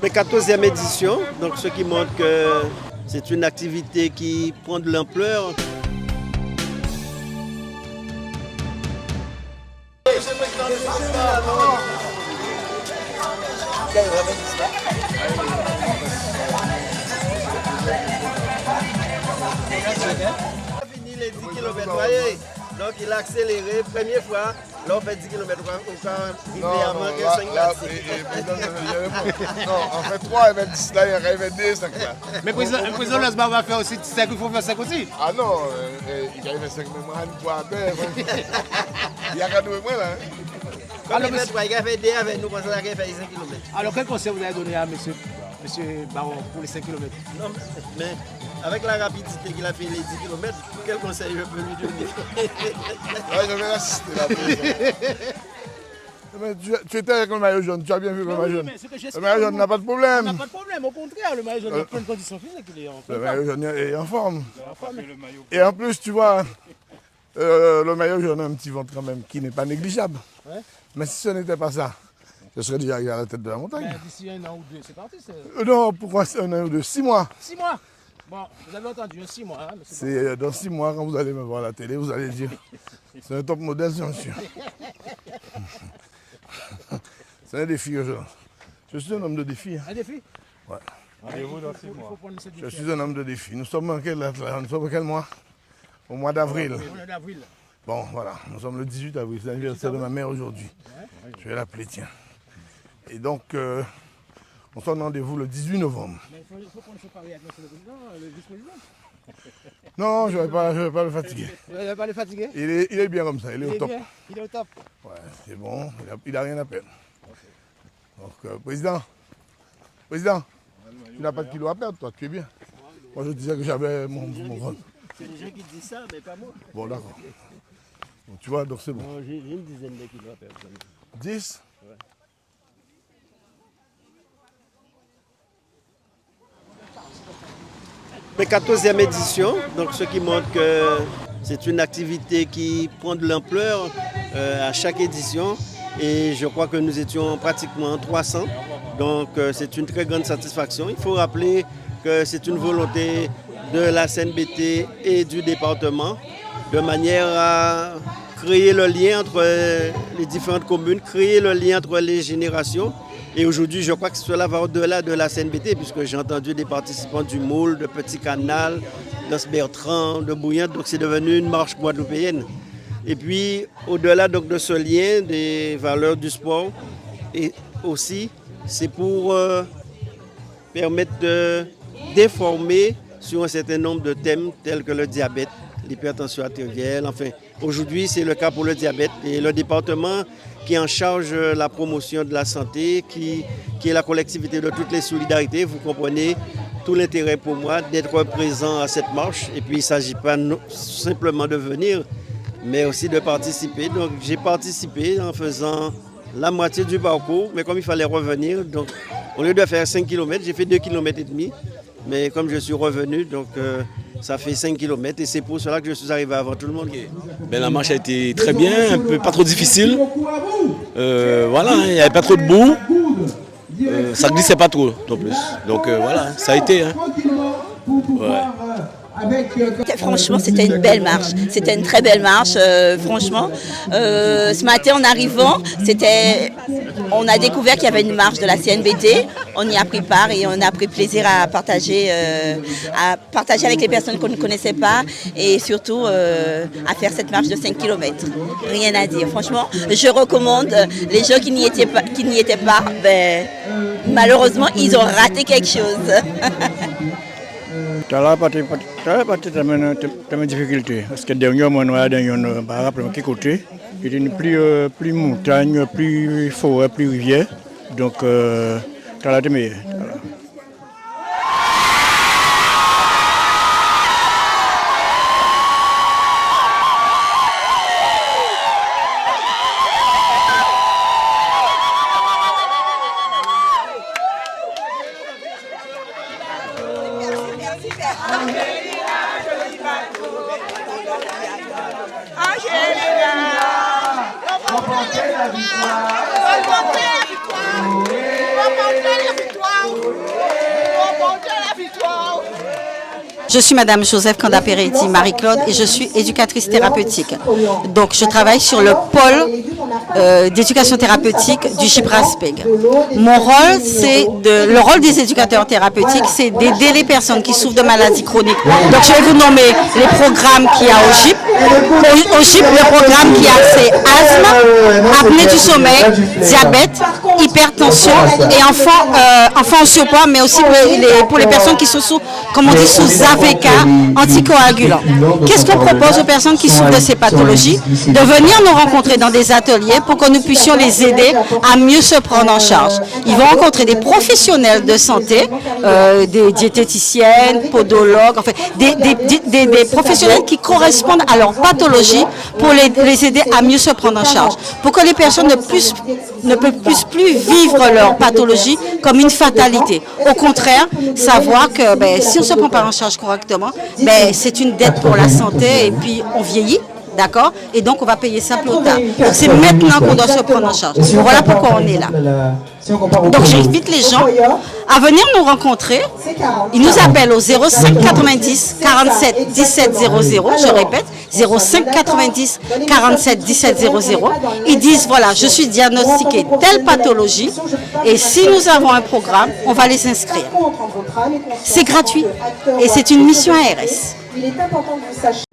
La 14e édition, donc ce qui montre que c'est une activité qui prend de l'ampleur. Fini les 10 km, voyez. Donc il a accéléré, première fois, là on fait 10 km, on va arriver avant 5 Non, on fait 3 et 10 là, il y a 10, 5 là. Mais le président Lasbar va faire aussi 5, il faut faire 5 aussi. Ah non, il y a 5 mais moi, je dois faire. Il y a qu'à nous, moi là. Alors, il a fait 2 avec nous, parce qu'il a fait 5 km. Alors quel conseil vous avez donné à monsieur Baron pour les 5 km? Non, mais avec la rapidité qu'il a fait les 10 km, quel conseil je peux lui donner? Ouais, je vais l'assister là. Tu étais avec le maillot jaune, tu as bien vu le maillot jaune. Le maillot jaune n'a pas de problème. Il n'y a pas de problème, au contraire, le maillot jaune a plein de conditions physiques, il est en forme. Le maillot jaune est en forme. Et en plus, tu vois, le maillot jaune a un petit ventre quand même qui n'est pas négligeable. Ouais. Mais si ce n'était pas ça, je serais déjà arrivé à la tête de la montagne. D'ici 1 an ou 2, c'est parti. Non, pourquoi c'est 1 an ou 2? 6 mois. 6 mois. Bon, vous avez entendu, 6 mois. Hein, c'est dans 6 mois, quand vous allez me voir à la télé, vous allez dire, c'est un top modèle, c'est sûr. C'est un défi que je suis un homme de défi. Un défi? Ouais. Rendez-vous dans 6 mois. Je suis un homme de défi. Nous sommes en quel mois? Au mois d'avril. Bon, voilà, nous sommes le 18 avril, c'est l'anniversaire de ma mère aujourd'hui. Je vais l'appeler, tiens. Et donc, on se donne rendez-vous le 18 novembre. Mais il faut qu'on se parle avec le vice-président. Non, je ne vais pas le fatiguer. Vous n'allez pas le fatiguer? Il est bien comme ça, il est au top. Il est au top. Ouais, c'est bon, il n'a rien à perdre. Donc, président, tu n'as pas de kilo à perdre, toi, tu es bien. Moi, je disais que j'avais mon rôle. C'est les gens qui disent ça, mais pas moi. Bon, d'accord. Bon, tu vois, donc c'est bon. J'ai une dizaine de kilos à perdre. 10? Ouais. La 14e édition, donc ce qui montre que c'est une activité qui prend de l'ampleur à chaque édition. Et je crois que nous étions pratiquement 300. Donc c'est une très grande satisfaction. Il faut rappeler que c'est une volonté de la CNBT et du département de manière à créer le lien entre les différentes communes, créer le lien entre les générations. Et aujourd'hui, je crois que cela va au-delà de la CNBT, puisque j'ai entendu des participants du Moule, de Petit Canal, d'Anse-Bertrand, de Bouillante, donc c'est devenu une marche guadeloupéenne. Et puis, au-delà donc, de ce lien des valeurs du sport, et aussi, c'est pour permettre d'informer sur un certain nombre de thèmes tels que le diabète, l'hypertension artérielle. Enfin, aujourd'hui, c'est le cas pour le diabète. Et le département qui est en charge de la promotion de la santé, qui est la collectivité de toutes les solidarités, vous comprenez tout l'intérêt pour moi d'être présent à cette marche. Et puis, il ne s'agit pas simplement de venir, mais aussi de participer. Donc, j'ai participé en faisant la moitié du parcours, mais comme il fallait revenir, donc au lieu de faire 5 km, j'ai fait 2 km et demi. Mais comme je suis revenu, donc ça fait 5 km et c'est pour cela que je suis arrivé avant tout le monde. Ben, la marche a été très bien, pas trop difficile. Voilà, il n'y avait pas trop de boue. Ça ne glissait pas trop non plus. Donc voilà, ça a été. Hein. Ouais. Franchement, c'était une belle marche. C'était une très belle marche, franchement. Ce matin, en arrivant, on a découvert qu'il y avait une marche de la CNBT. On y a pris part et on a pris plaisir à partager avec les personnes qu'on ne connaissait pas et surtout à faire cette marche de 5 km. Rien à dire. Franchement, je recommande les gens qui n'y étaient pas, ben, malheureusement, ils ont raté quelque chose. Tala pati tamit difficulté parce que dernièrement on a d'un par rapport à côté, il y a plus montagne, plus forêt, plus rivière, donc tala de meilleur. Remportez la victoire. Je suis Madame Joseph Kanda-Peretti Marie-Claude et je suis éducatrice thérapeutique. Donc je travaille sur le pôle d'éducation thérapeutique du GIPRASPEG. Mon rôle, le rôle des éducateurs thérapeutiques, c'est d'aider les personnes qui souffrent de maladies chroniques. Donc je vais vous nommer les programmes qu'il y a au GIP. Au GIP, le programme qui a, c'est asthme, apnée du sommeil, diabète, hypertension et enfants en surpoids, mais aussi pour les personnes qui sont sous, comme on dit, sous AVK, anticoagulants. Qu'est-ce qu'on propose aux personnes qui souffrent de ces pathologies? De venir nous rencontrer dans des ateliers pour que nous puissions les aider à mieux se prendre en charge. Ils vont rencontrer des professionnels de santé, des diététiciennes, podologues, enfin, des professionnels qui correspondent à leur pathologie pour les aider à mieux se prendre en charge. Pour que les personnes ne puissent plus vivre leur pathologie comme une fatalité. Au contraire, savoir que si on ne se prend pas en charge correctement, c'est une dette pour la santé et puis on vieillit. D'accord? Et donc, on va payer ça plus tard. Donc, c'est maintenant qu'on doit se prendre en charge. Voilà pourquoi on est là. Donc, j'invite les gens à venir nous rencontrer. Ils nous appellent au 05 90 47 17 00. Je répète, 05 90 47 17 00. Ils disent, voilà, je suis diagnostiqué telle pathologie. Et si nous avons un programme, on va les inscrire. C'est gratuit. Et c'est une mission ARS. Il est important que vous sachiez